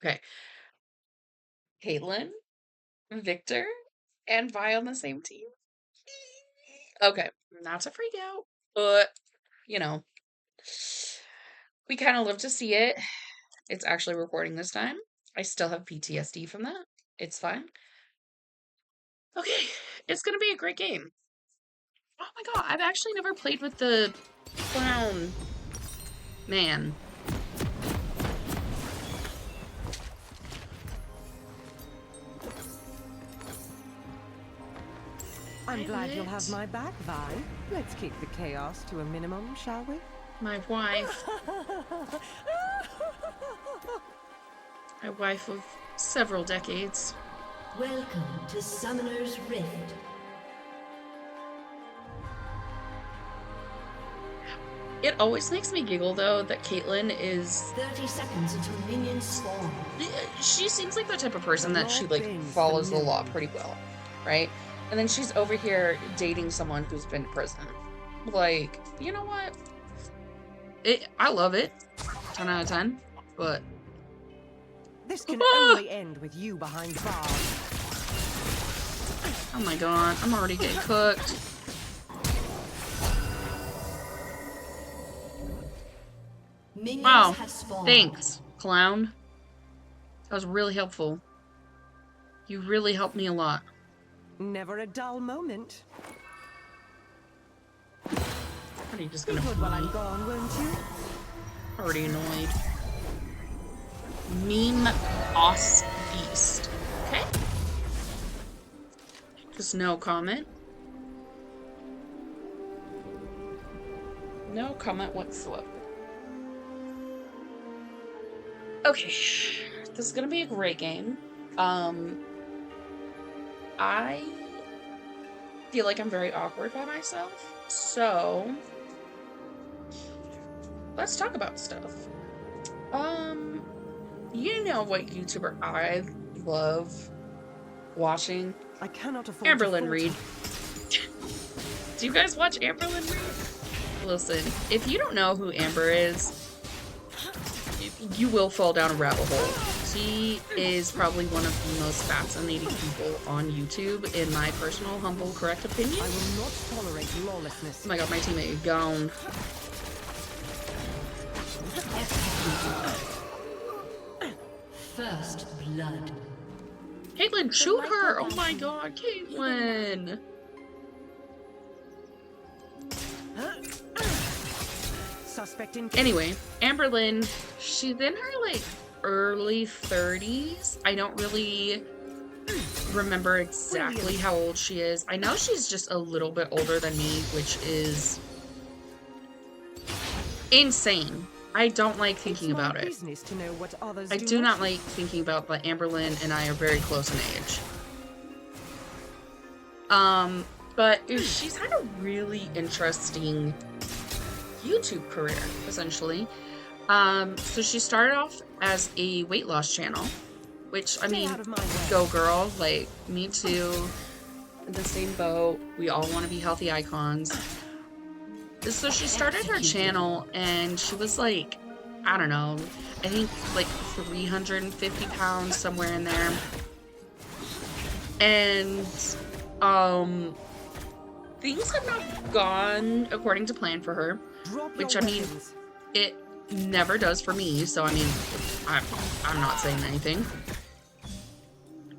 Okay. Caitlin, Victor, and Vi on the same team. Okay, not to freak out, but you know, we kind of live to see it. It's actually recording this time. I still have PTSD from that. It's fine. Okay, it's gonna be a great game. Oh my god, I've actually never played with the clown man. I'm glad you'll have my back, Vi. Let's keep the chaos to a minimum, shall we? My wife. My wife of several decades. Welcome to Summoner's Rift. It always makes me giggle, though, that Caitlin is... 30 seconds until minions spawn. She seems like the type of person that she, like, follows the law pretty well, right? And then she's over here dating someone who's been to prison. Like, you know what? I love it. 10 out of 10. But... This can only end with you behind bars. Oh my god, I'm already getting cooked. Minions Wow, have spawned. thanks, clown. That was really helpful. You really helped me a lot. Never a dull moment. Are you just gonna Be good while I'm gone, won't you? Already annoyed. Meme Os Beast. Okay. Just no comment. No comment whatsoever. Okay. This is gonna be a great game. I feel like I'm very awkward by myself. So let's talk about stuff. You know what YouTuber I love watching? I cannot afford Amberlyn Reed. Do you guys watch Amberlyn Reed? Listen, if you don't know who Amber is, you will fall down a rabbit hole. She is probably one of the most fascinating people on YouTube, in my personal, humble, correct opinion. I will not tolerate lawlessness. Oh my god, my teammate is gone. First blood. Caitlin, shoot her! Oh my god, Caitlin! Suspect in... Anyway, Amberlyn, she's in her, like, early 30s. I don't really remember exactly how old she is. I know she's just a little bit older than me, which is insane. I don't like thinking about it. I do not like thinking about that Amberlyn and I are very close in age. But she's had a really interesting YouTube career, essentially. So she started off as a weight loss channel, which, I mean, go girl, like, me too, in the same boat. We all want to be healthy icons. So she started her channel, and she was like, I don't know, I think like 350 pounds, somewhere in there. And, things have not gone according to plan for her, which, I mean, it never does for me, so, I mean, I'm not saying anything.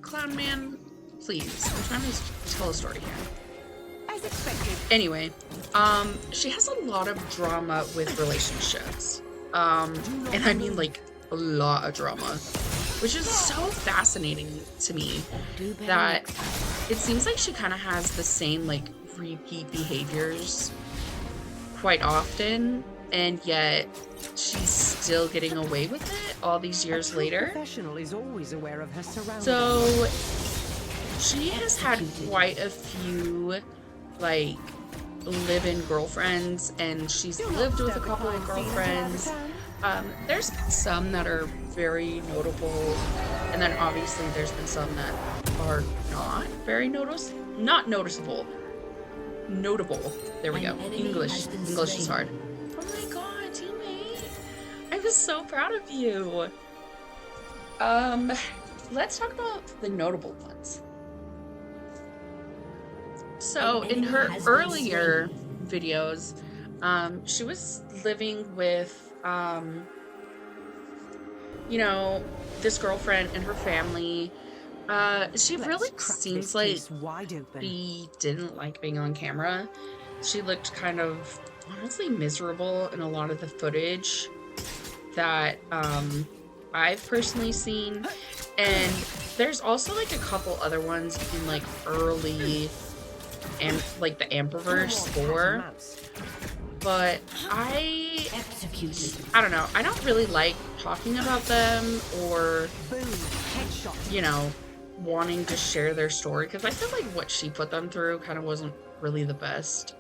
Clown man, please, I'm trying to tell a story here. As expected. Anyway, she has a lot of drama with relationships. And I mean, like, a lot of drama, which is so fascinating to me, that it seems like she kind of has the same, like, repeat behaviors quite often, and yet she's still getting away with it all these years later. Professional is always aware of her surroundings. So she has had quite a few, like, live-in girlfriends, and she's lived with a couple of girlfriends. There's been some that are very notable, and then obviously there's been some that are not very noticeable. Notable. There we go. English is hard. Oh my god, teammate. I was so proud of you. Um, let's talk about the notable ones. So An in enemy her has been earlier slain. videos, she was living with, you know, this girlfriend and her family. She really Let's crack seems this like case wide open. she didn't like being on camera. She looked kind of honestly miserable in a lot of the footage that I've personally seen. And there's also like a couple other ones in like early and like the Amberverse 4. But Executed. I don't know. I don't really like talking about them or, Boom. Headshot. you know, wanting to share their story because I feel like what she put them through kind of wasn't really the best.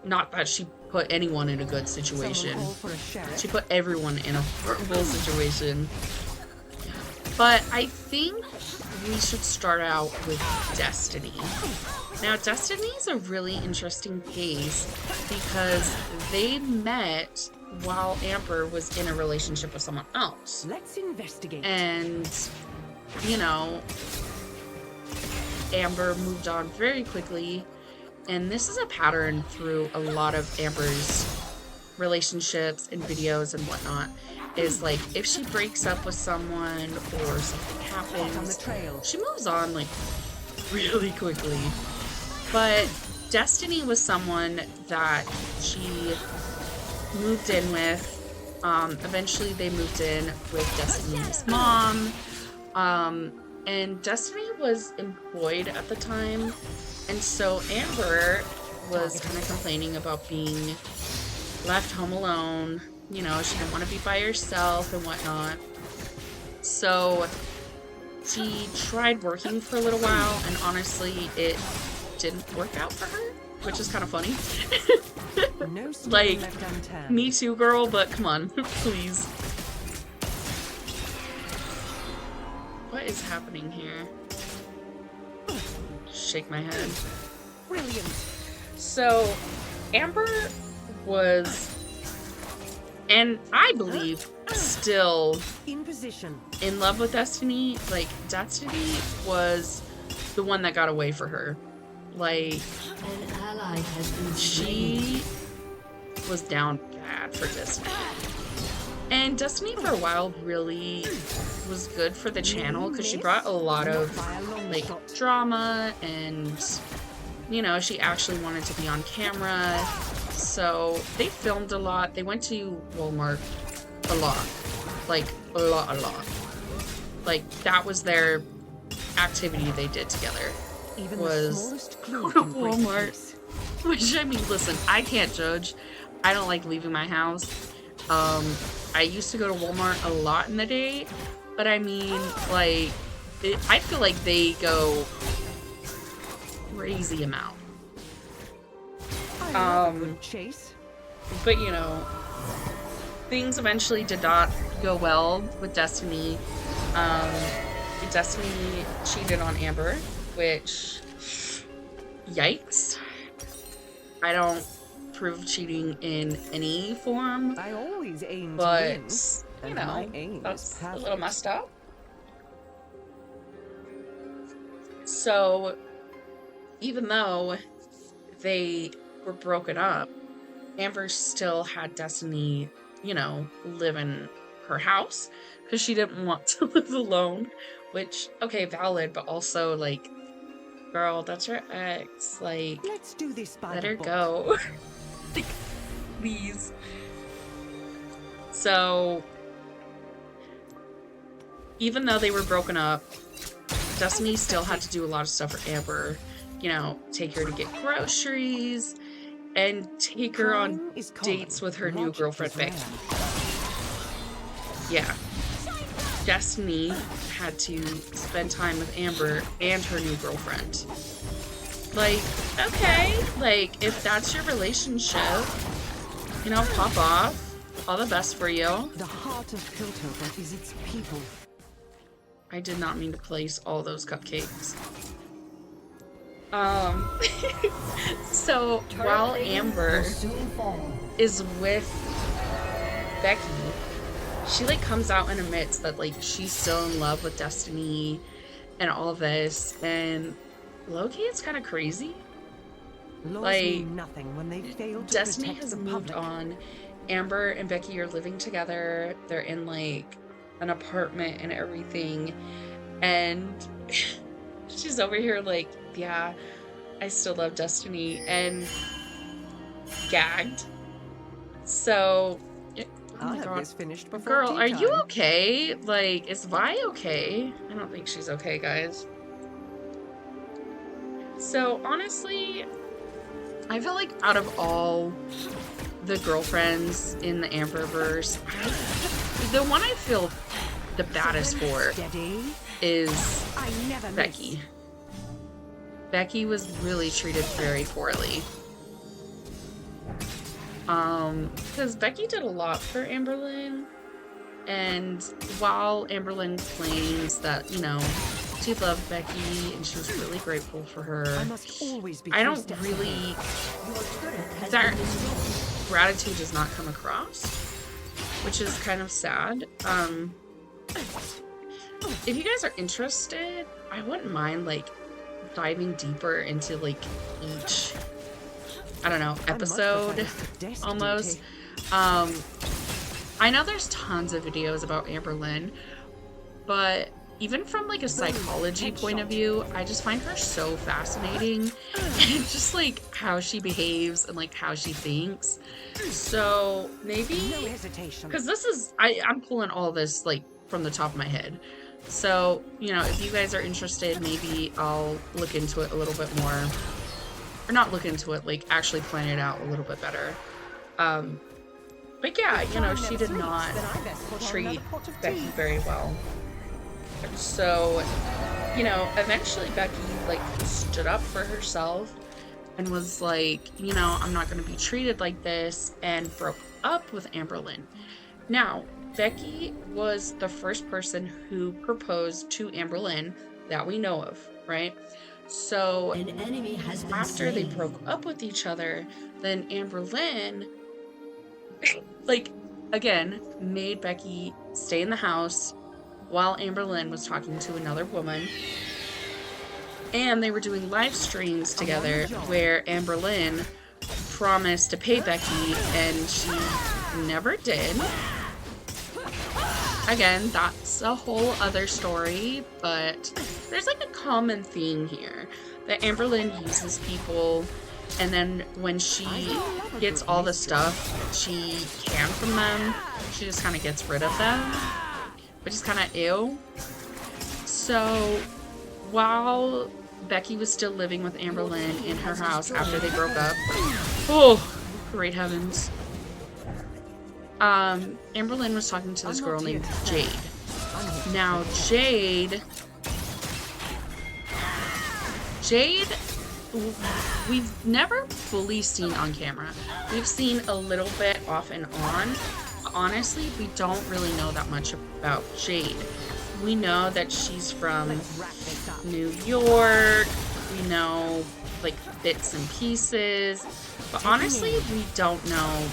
Not that she put anyone in a good situation. Someone call for a sheriff. She put everyone in a horrible situation. But I think we should start out with Destiny. Now, Destiny's a really interesting case because they met while Amber was in a relationship with someone else. Let's investigate. And, you know, Amber moved on very quickly. And this is a pattern through a lot of Amber's relationships and videos and whatnot. Is like, if she breaks up with someone or something happens, on the trail. she moves on like really quickly. But Destiny was someone that she moved in with. Eventually they moved in with Destiny's mom. And Destiny was employed at the time. And so Amber was kind of complaining about being left home alone. You know, she didn't want to be by herself and whatnot. So she tried working for a little while, and honestly, it didn't work out for her, which is kind of funny. No stone Like, left unturned. me too, girl, but come on, please. What is happening here? Shake my head. Brilliant. So, Amber was, and I believe still, In position. in love with Destiny. Like, Destiny was the one that got away for her. Like, An ally has been slain. she was down bad for Destiny. And Destiny for a while really was good for the channel because she brought a lot of like drama and, you know, she actually wanted to be on camera. So they filmed a lot. They went to Walmart a lot. Like a lot. Like that was their activity they did together. Even Was the smallest clue go to can break the Walmart. case. Which, I mean, listen, I can't judge. I don't like leaving my house. I used to go to Walmart a lot in the day, but I mean, like, I feel like they go crazy amount. I love a good chase. But, you know, things eventually did not go well with Destiny. Destiny cheated on Amber, which, yikes. I don't approve of cheating in any form, I always aim to but, win. you And know, my aim that's is a little perfect. messed up. So, even though they were broken up, Amber still had Destiny, you know, live in her house because she didn't want to live alone, which, okay, valid, but also, like, girl, that's your ex, like, Let's do this by let the her book. go. Like, please. So, even though they were broken up, Destiny still had to do a lot of stuff for Amber. You know, take her to get groceries and take her on Crime is common. dates with her new Logic girlfriend, is Becky. rare. Yeah. Destiny had to spend time with Amber and her new girlfriend. Like, okay, like, if that's your relationship, you know, pop off. All the best for you. The heart of Piltover is its people. I did not mean to place all those cupcakes. So, while Amber Will soon fall. is with Becky, she like comes out and admits that like she's still in love with Destiny and all this, and low-key it's kind of crazy. Laws Like, mean nothing when they fail to Destiny protect has the moved public. on. Amber and Becky are living together. They're in like an apartment and everything. And she's over here like, yeah, I still love Destiny, and gagged. So, oh I'll my have God. this finished before Girl, tea are you time. okay? Like, is Vi okay? I don't think she's okay, guys. So, honestly, I feel like out of all the girlfriends in the Amberverse, the one I feel the baddest for Steady. is I never Becky. miss. Becky was really treated very poorly. Because Becky did a lot for Amberlyn, and while Amberlyn claims that, you know, she loved Becky and she was really grateful for her, I must always be I three don't steps really, Your turret has that been destroyed. gratitude does not come across, which is kind of sad. If you guys are interested, I wouldn't mind like diving deeper into like each, I don't know, I much prefer episode this to desk almost. duty. I know there's tons of videos about Amberlyn, but even from like a psychology point of view, I just find her so fascinating, and just like how she behaves and like how she thinks. So maybe, No hesitation. because this is, I'm pulling all this like from the top of my head. So, you know, if you guys are interested, maybe I'll look into it a little bit more. Or not look into it, like actually plan it out a little bit better. But yeah, you know, she did not treat Becky very well. So, you know, eventually Becky like stood up for herself and was like, you know, I'm not going to be treated like this, and broke up with Amberlyn. Now, Becky was the first person who proposed to Amberlyn that we know of, right? So An enemy has been after they slain. broke up with each other, then Amberlyn, like, again, made Becky stay in the house while Amberlyn was talking to another woman. And they were doing live streams together where Amberlyn promised to pay Becky and she never did. Again, that's a whole other story, but there's like a common theme here that Amberlyn uses people, and then when she gets all the stuff she can from them, she just kind of gets rid of them, which is kind of ew. So while Becky was still living with Amberlyn in her house after they broke up, oh, great heavens. Amberlyn was talking to this girl named Jade. Now, Jade, we've never fully seen on camera. We've seen a little bit off and on. Honestly, we don't really know that much about Jade. We know that she's from New York. We know like bits and pieces. But honestly, we don't know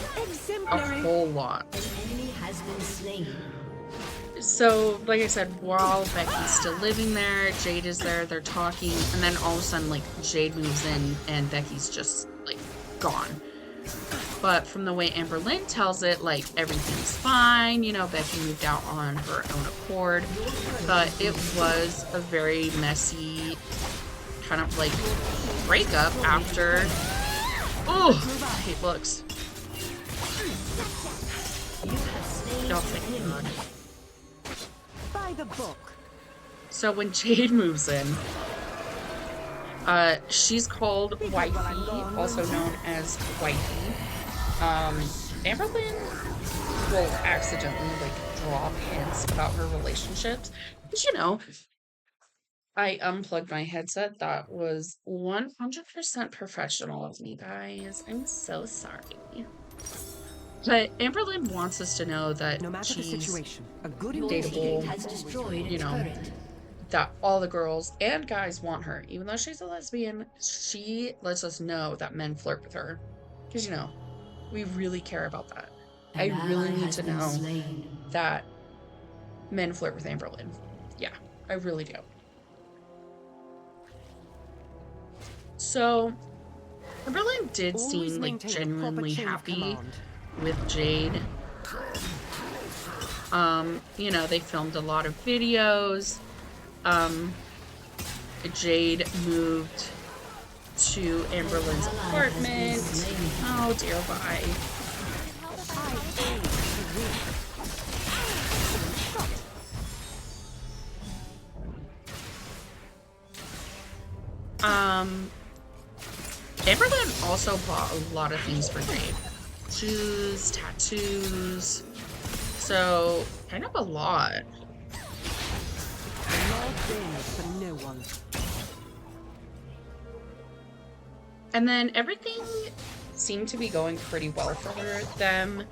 a whole lot. An enemy has been slain. So, like I said, while Becky's still living there, Jade is there, they're talking, and then all of a sudden, like, Jade moves in and Becky's just, like, gone. But from the way Amberlyn tells it, like, everything's fine, you know, Becky moved out on her own accord, but it was a very messy kind of, like, breakup after... Oh, I hate looks. Oh, thank God. By the book. So when Jade moves in, she's called Wifey, also known as Wifey. Amberlyn will accidentally like drop hints about her relationships. But you know, I unplugged my headset. That was 100% professional of me, guys. I'm so sorry. But Amberlyn wants us to know that No matter the she's situation, a good Your dateable, team has destroyed you a know, turret. that all the girls and guys want her. Even though she's a lesbian, she lets us know that men flirt with her. Because, you know, we really care about that. I An really ally need has to been know slain. that men flirt with Amberlyn. Yeah, I really do. So, Amberlyn did Always seem like maintain a proper genuinely chain of happy command. with Jade. You know, they filmed a lot of videos. Jade moved to Amberlyn's Ally has been apartment. slain. Oh dear, bye. Amberlyn also bought a lot of things for Jade. Shoes, tattoos. So, kind of a lot. No things for no one. And then everything seemed to be going pretty well for them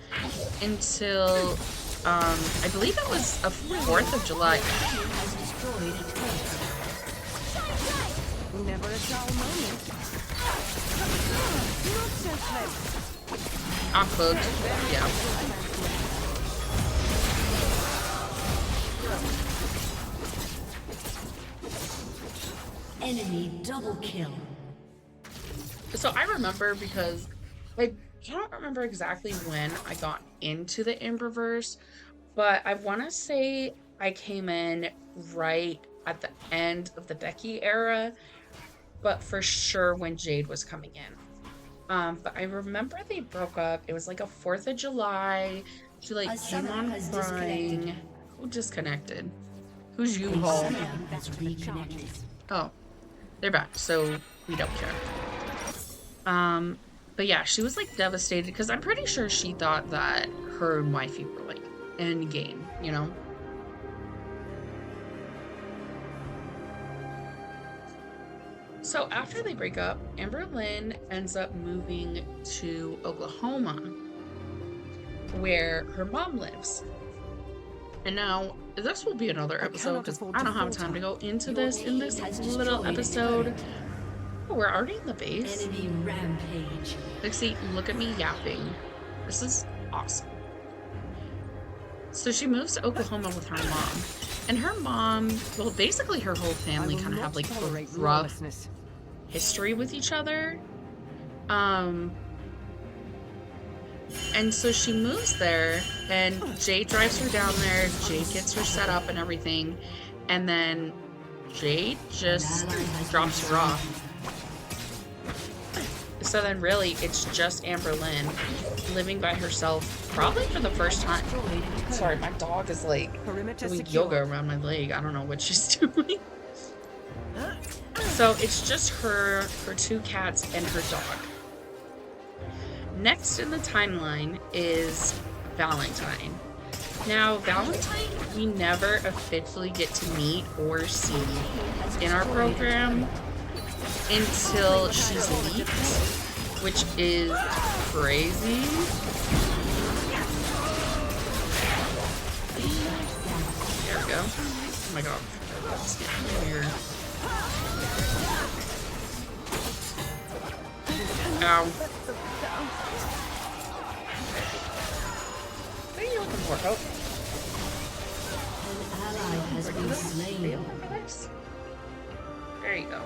until, I believe it was a 4th of July. Has destroyed a turret. Never a dull moment. Not so close. I'm cooked. Yeah. Enemy double kill. So I remember because I don't remember exactly when I got into the Amberverse, but I want to say I came in right at the end of the Becky era, but for sure when Jade was coming in. But I remember they broke up. It was like a 4th of July. She like A came summoner on has crying. disconnected. Who disconnected? Who's you, A Hall? summoner has reconnected. Oh, they're back, so we don't care. But yeah, she was like devastated because I'm pretty sure she thought that her and wifey were like end game, you know? So after they break up, Amberlyn ends up moving to Oklahoma, where her mom lives. And now, this will be another episode because I don't have time to go into this in this little episode. Oh, we're already in the base. Enemy rampage. Like, see, look at me yapping. This is awesome. So she moves to Oklahoma with her mom. And her mom, well, basically her whole family kind of have like a rough history with each other. And so she moves there, and Jade drives her down there. Jade gets her set up and everything. And then Jade just drops her off. So then really, it's just Amberlyn living by herself, probably for the first time. Sorry, my dog is like doing yoga around my leg. I don't know what she's doing. So it's just her 2 cats, and her dog. Next in the timeline is Valentine. Now, Valentine, we never officially get to meet or see in our program until she's leaked, which is crazy. There we go. Oh my god. That's getting weird. Ow. What are you looking for? Oh. An ally has been Are you slain. looking for this? There you go.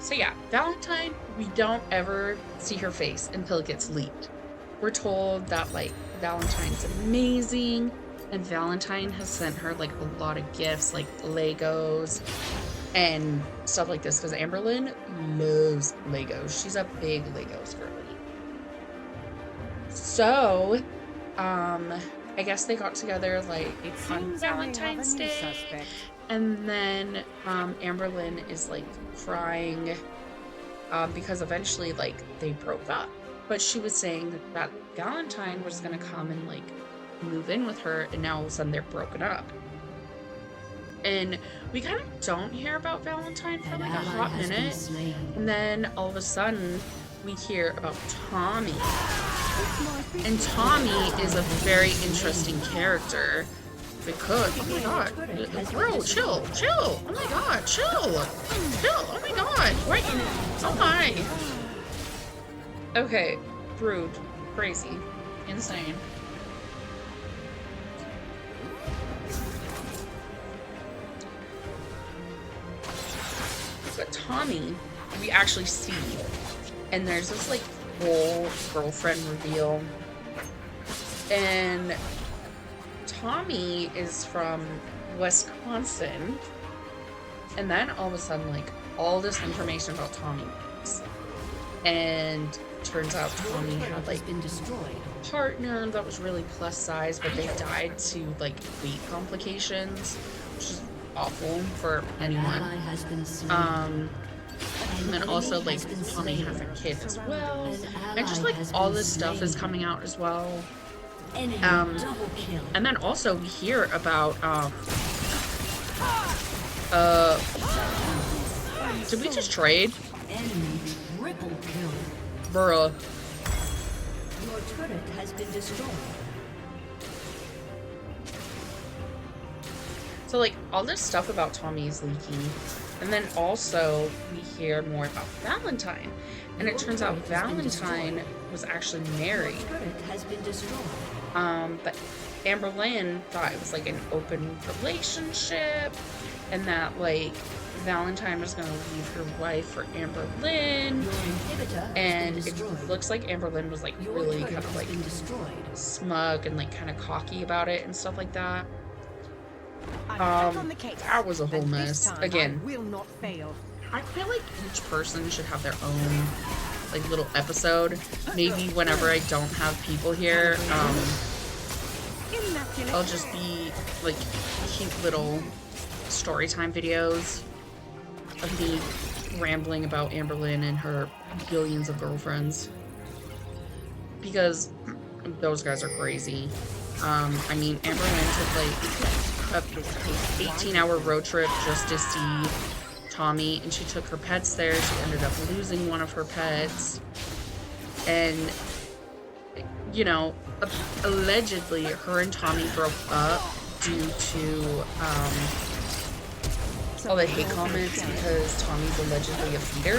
So yeah, Valentine, we don't ever see her face until it gets leaked. We're told that like Valentine's amazing, and Valentine has sent her like a lot of gifts, like Legos and stuff like this, because Amberlyn loves Legos. She's a big Legos girly. So, I guess they got together like on Valentine's Day, and then Amberlyn is like crying because eventually like they broke up. But she was saying that Valentine was gonna come and like move in with her, and now all of a sudden they're broken up. And we kind of don't hear about Valentine for like a hot minute, and then all of a sudden we hear about Tommy. And Tommy is a very interesting character because, oh my god, bro, chill, oh my god, chill, oh my god, wait, oh my. Okay, rude, crazy, insane. But Tommy, we actually see, and there's this like whole girlfriend reveal, and Tommy is from Wisconsin, and then all of a sudden, like, all this information about Tommy leaks. And turns out Tommy had like been destroyed. a partner that was really plus size, but they died to like weight complications, which is awful for anyone. Has been slain. And then also like Tommy has a kid as well, and just like all this stuff is coming out as well. Double kill. And then also we hear about did we just trade? Enemy triple kill. Bruh. Your turret has been destroyed. So like all this stuff about Tommy is leaking. And then also we hear more about Valentine. And it turns out Valentine was actually married. Your turret has been destroyed. But Amberlyn thought it was like an open relationship, and that like Valentine was gonna leave her wife for Amberlyn, Your inhibitor has and been destroyed. it looks like Amberlyn was like Your really turret kind of has like been destroyed. smug and like kind of cocky about it and stuff like that. I'm back on the case, That was a whole and this mess. time Again, I will not fail. I feel like each person should have their own like little episode. Maybe whenever I don't have people here, Immaculate. I'll just be like cute little story time videos of me rambling about Amberlyn and her billions of girlfriends, because those guys are crazy. I mean, Amberlyn took like a 18-hour road trip just to see Tommy, and she took her pets there. She ended up losing one of her pets, and you know, allegedly her and Tommy broke up due to all the hate comments because Tommy's allegedly a feeder,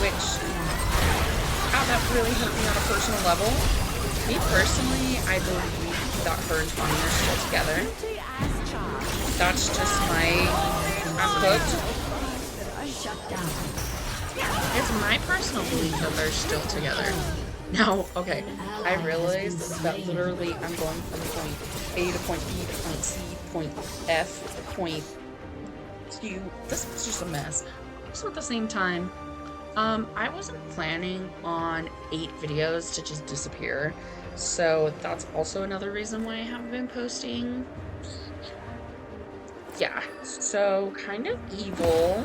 which that really hurt me on a personal level. Me personally, I believe that her and Tommy are still together. That's just I'm hooked. Shut down. It's my personal belief that they're still together. Now, okay, I realize that literally I'm going from point A to point B to point C, point F, point Q. This was just a mess. So at the same time, I wasn't planning on 8 videos to just disappear. So that's also another reason why I haven't been posting. Yeah, so kind of evil,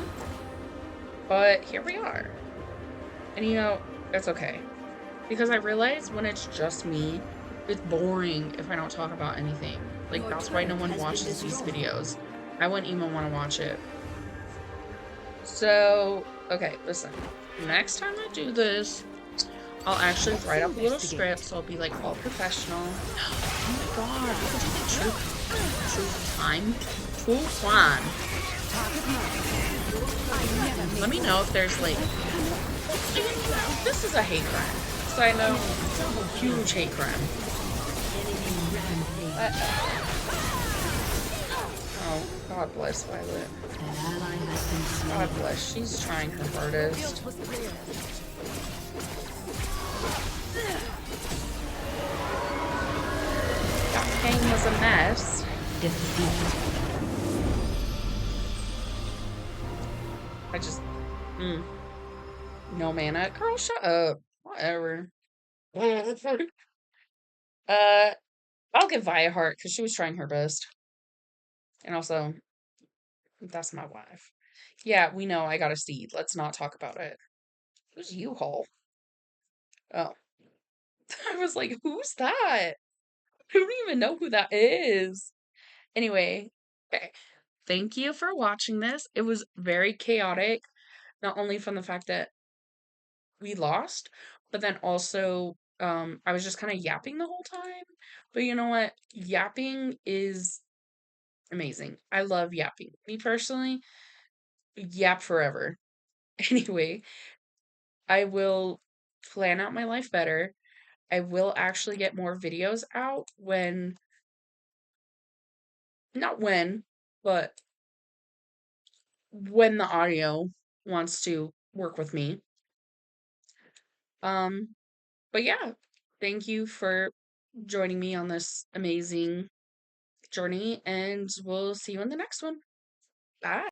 but here we are. And you know, that's okay. Because I realize when it's just me, it's boring if I don't talk about anything. Like, that's why no one watches these videos. I wouldn't even want to watch it. So, okay, listen. Next time I do this, I'll actually write up a little script, so I'll be like all professional. Oh my god, we could do the true crime. Let me know if there's like, this is a hate crime. So I know, huge hate crime. Oh, God bless Violet. God bless, she's trying her hardest. That game was a mess. I just, no mana. Girl, shut up. Whatever. I'll give Vi a heart because she was trying her best. And also, that's my wife. Yeah, we know I got a seed. Let's not talk about it. Who's U-Haul? Oh. I was like, who's that? I don't even know who that is. Anyway, okay. Thank you for watching this. It was very chaotic, not only from the fact that we lost, but then also I was just kind of yapping the whole time. But you know what? Yapping is amazing. I love yapping. Me personally, yap forever. Anyway, I will plan out my life better. I will actually get more videos out not when, but when the audio wants to work with me. Um, but yeah, thank you for joining me on this amazing journey, and we'll see you in the next one. Bye.